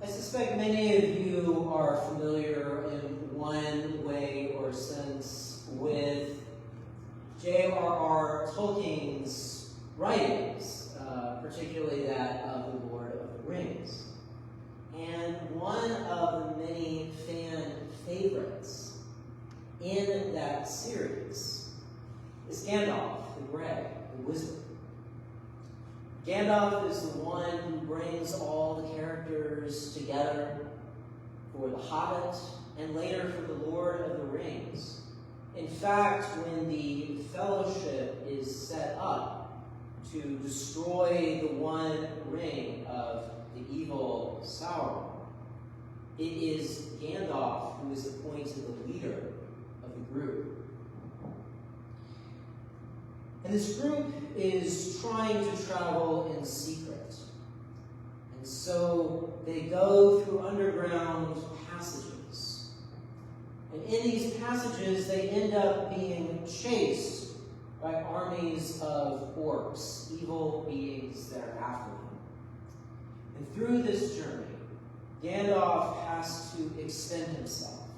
I suspect many of you are familiar in one way or sense with J.R.R. Tolkien's writings, particularly that of the Lord of the Rings. And one of the many fan favorites in that series is Gandalf the Grey, the wizard. Gandalf is the one who brings all the characters together for The Hobbit and later for the Lord of the Rings. In fact, when the Fellowship is set up to destroy the One Ring of the evil Sauron, it is Gandalf who is appointed the leader of the group. And this group is trying to travel in secret. And so they go through underground passages. And in these passages, they end up being chased by armies of orcs, evil beings that are after them. And through this journey, Gandalf has to extend himself.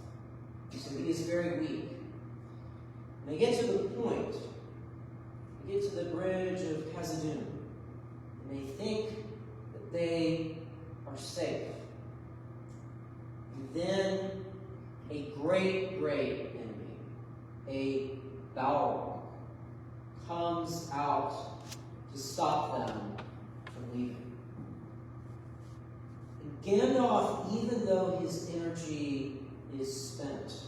So he is very weak. And they get to the point, they get to the bridge of Khazad-dûm, and they think that they are safe. And then a great, great enemy, a Balrog, comes out to stop them from leaving. And Gandalf, even though his energy is spent,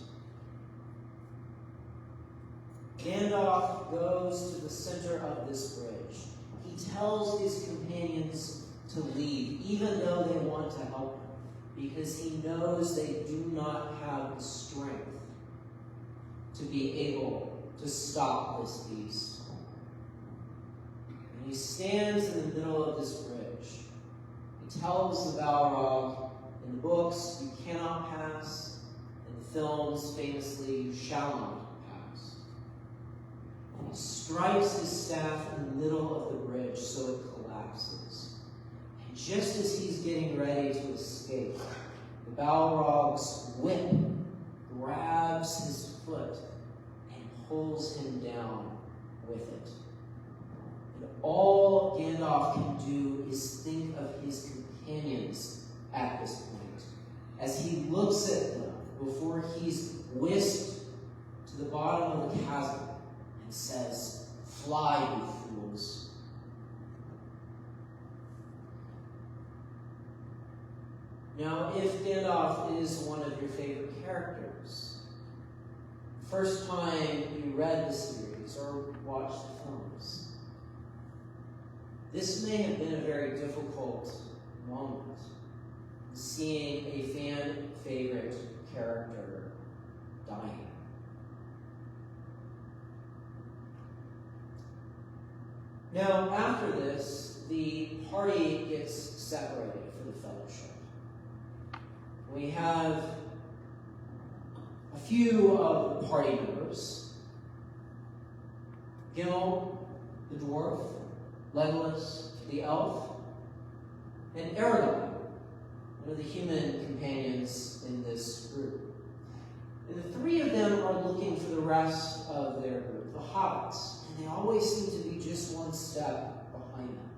Gandalf goes to the center of this bridge. He tells his companions to leave, even though they want to help him, because he knows they do not have the strength to be able to stop this beast. And he stands in the middle of this bridge. He tells the Balrog, in the books, you cannot pass. In the films, famously, you shall not pass. And he strikes his staff in the middle of the bridge so it collapses. And just as he's getting ready to escape, the Balrog's whip grabs his foot and pulls him down with it. And all Gandalf can do is think of his companions at this point, as he looks at them before he's whisked to the bottom of the chasm and says, "Fly, you fools." Now, if Gandalf is one of your favorite characters, the first time you read the series or watched the films, this may have been a very difficult moment, seeing a fan favorite character dying. Now, after this, the party gets separated for the Fellowship. We have a few of the party members: Gimli, the dwarf, Legolas, the elf, and Aragorn, one of the human companions in this group. And the three of them are looking for the rest of their group, the hobbits, and they always seem to be just one step behind them.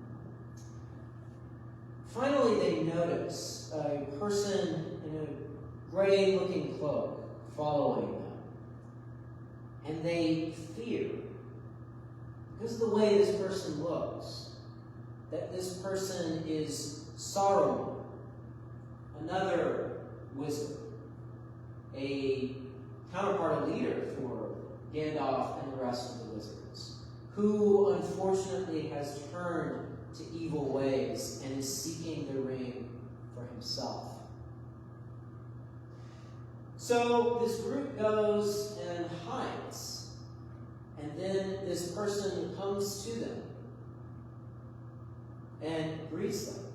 Finally, they notice a person in a gray-looking cloak following them. And they fear, because of the way this person looks, that this person is Sauron, another wizard, a counterpart, a leader for Gandalf and the rest of the wizards, who unfortunately has turned to evil ways and is seeking the ring for himself. So this group goes and hides, and then this person comes to them and greets them.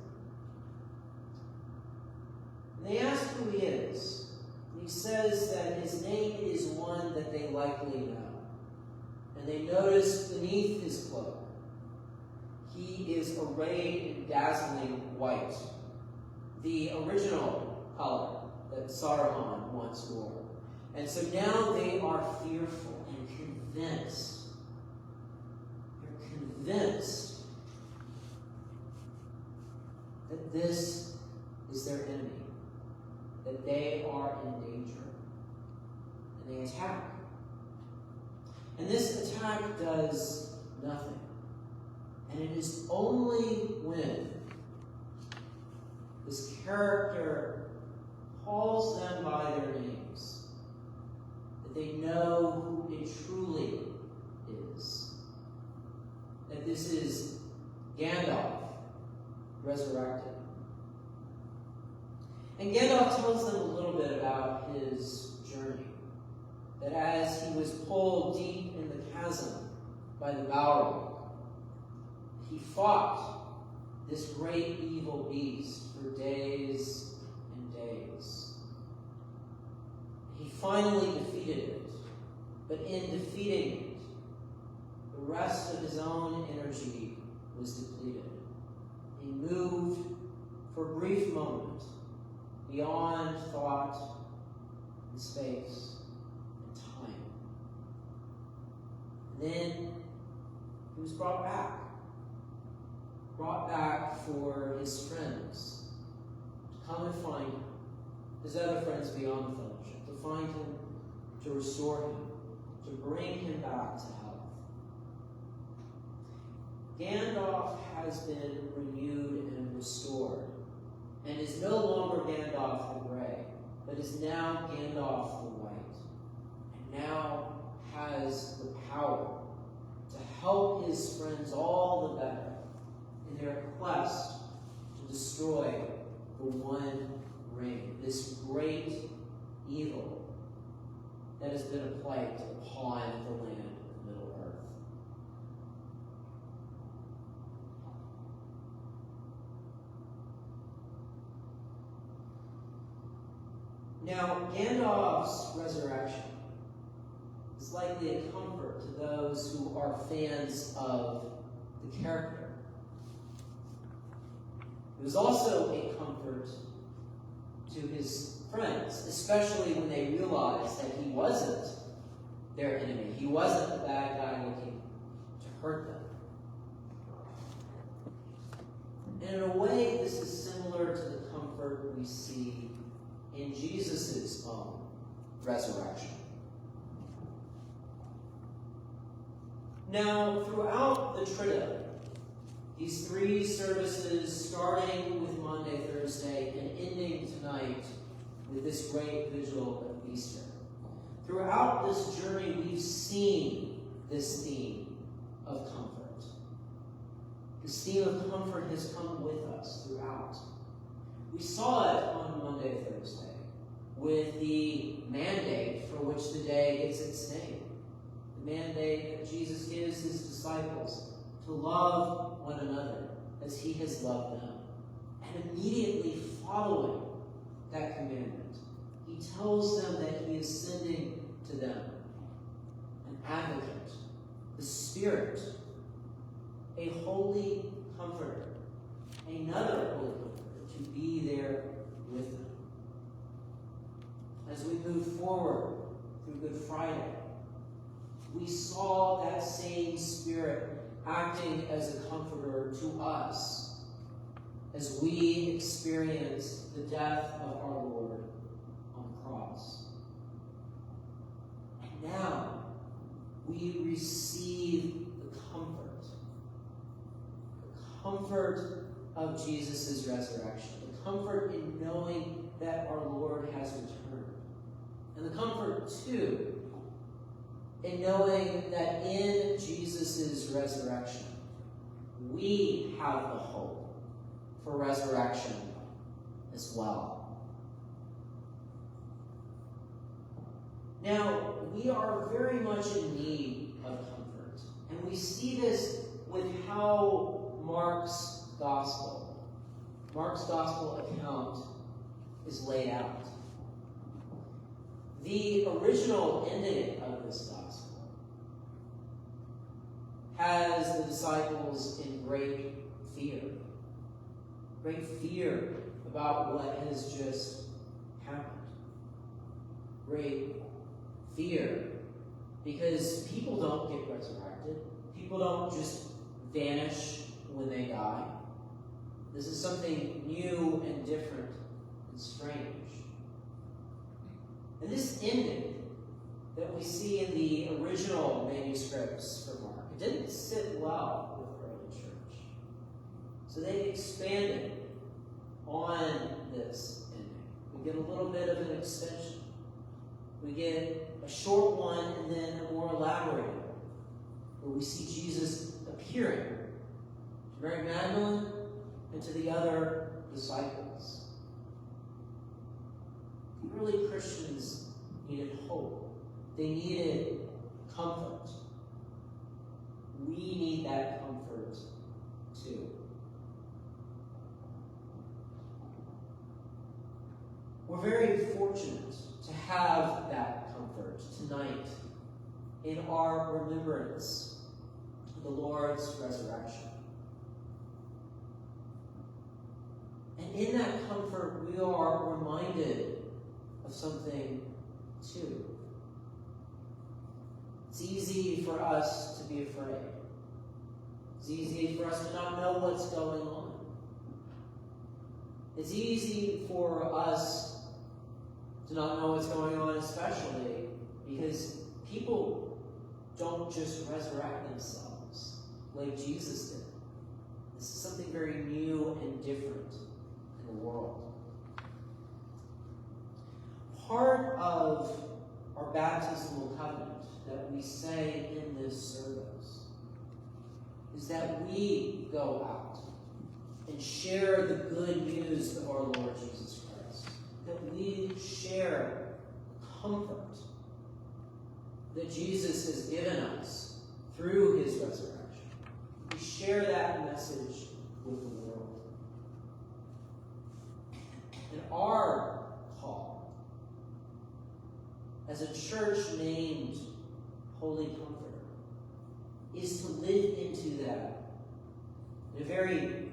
And they ask who he is. And he says that his name is one that they likely know. And they notice beneath his cloak, he is arrayed in dazzling white, the original color that Saruman once wore. And so now they are fearful and convinced. They're convinced that this is their enemy, that they are in danger. And they attack. And this attack does nothing. And it is only when this character calls them by their names that they know who it truly is. That this is Gandalf resurrected. And Gandalf tells them a little bit about his journey. That as he was pulled deep in the chasm by the Balrog, he fought this great evil beast for days and days. He finally defeated it, but in defeating it, the rest of his own energy was depleted. He moved for a brief moment beyond thought and space. Then he was brought back for his friends to come and find him, his other friends beyond the fellowship, to find him, to restore him, to bring him back to health. Gandalf has been renewed and restored, and is no longer Gandalf the Grey, but is now Gandalf the White, and now has the power to help his friends all the better in their quest to destroy the One Ring, this great evil that has been a plague upon the land of Middle-earth. Now, Gandalf's resurrection is likely a comfort to those who are fans of the character. It was also a comfort to his friends, especially when they realized that he wasn't their enemy. He wasn't the bad guy looking to hurt them. And in a way, this is similar to the comfort we see in Jesus' own resurrection. Now, throughout the Triduum, these three services, starting with Maundy, Thursday, and ending tonight with this great vigil of Easter, throughout this journey, we've seen this theme of comfort. This theme of comfort has come with us throughout. We saw it on Maundy, Thursday, with the mandate for which the day gets its name. The mandate that Jesus gives his disciples to love one another as he has loved them. And immediately following that commandment, he tells them that he is sending to them an advocate, the Spirit, a holy comforter, another holy comforter to be there with them. As we move forward through Good Friday, we saw that same Spirit acting as a comforter to us as we experience the death of our Lord on the cross. And now we receive the comfort of Jesus' resurrection, the comfort in knowing that our Lord has returned, and the comfort, too, in knowing that in Jesus' resurrection, we have the hope for resurrection as well. Now, we are very much in need of comfort, and we see this with how Mark's gospel account is laid out. The original ending of this gospel has the disciples in great fear about what has just happened. Great fear, because people don't get resurrected. People don't just vanish when they die. This is something new and different and strange. And this ending that we see in the original manuscripts for Mark, it didn't sit well with the early church. So they expanded on this ending. We get a little bit of an extension. We get a short one and then a more elaborate one, where we see Jesus appearing to Mary Magdalene and to the other disciples. The early Christians needed hope. They needed comfort. We need that comfort too. We're very fortunate to have that comfort tonight in our remembrance of the Lord's resurrection. And in that comfort, we are reminded of something too. It's easy for us to be afraid. It's easy for us to not know what's going on. It's easy for us to not know what's going on, especially because people don't just resurrect themselves like Jesus did. This is something very new and different in the world. Part of our baptismal covenant that we say in this service is that we go out and share the good news of our Lord Jesus Christ. That we share comfort that Jesus has given us through his resurrection. We share that message with the world. And our call as a church named Holy Comforter is to live into that in a very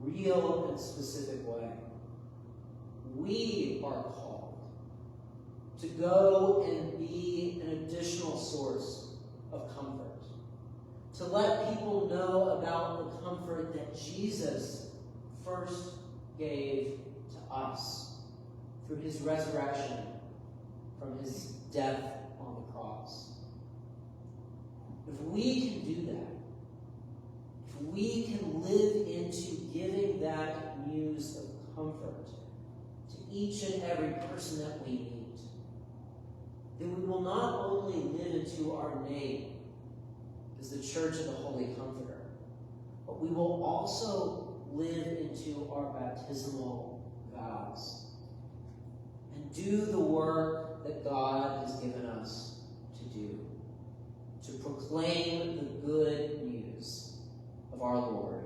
real and specific way. We are called to go and be an additional source of comfort. To let people know about the comfort that Jesus first gave to us through his resurrection from his death on the cross. If we can do that, if we can live into giving that news of comfort to each and every person that we meet, then we will not only live into our name as the Church of the Holy Comforter, but we will also live into our baptismal vows and do the work that God has given us to do, to proclaim the good news of our Lord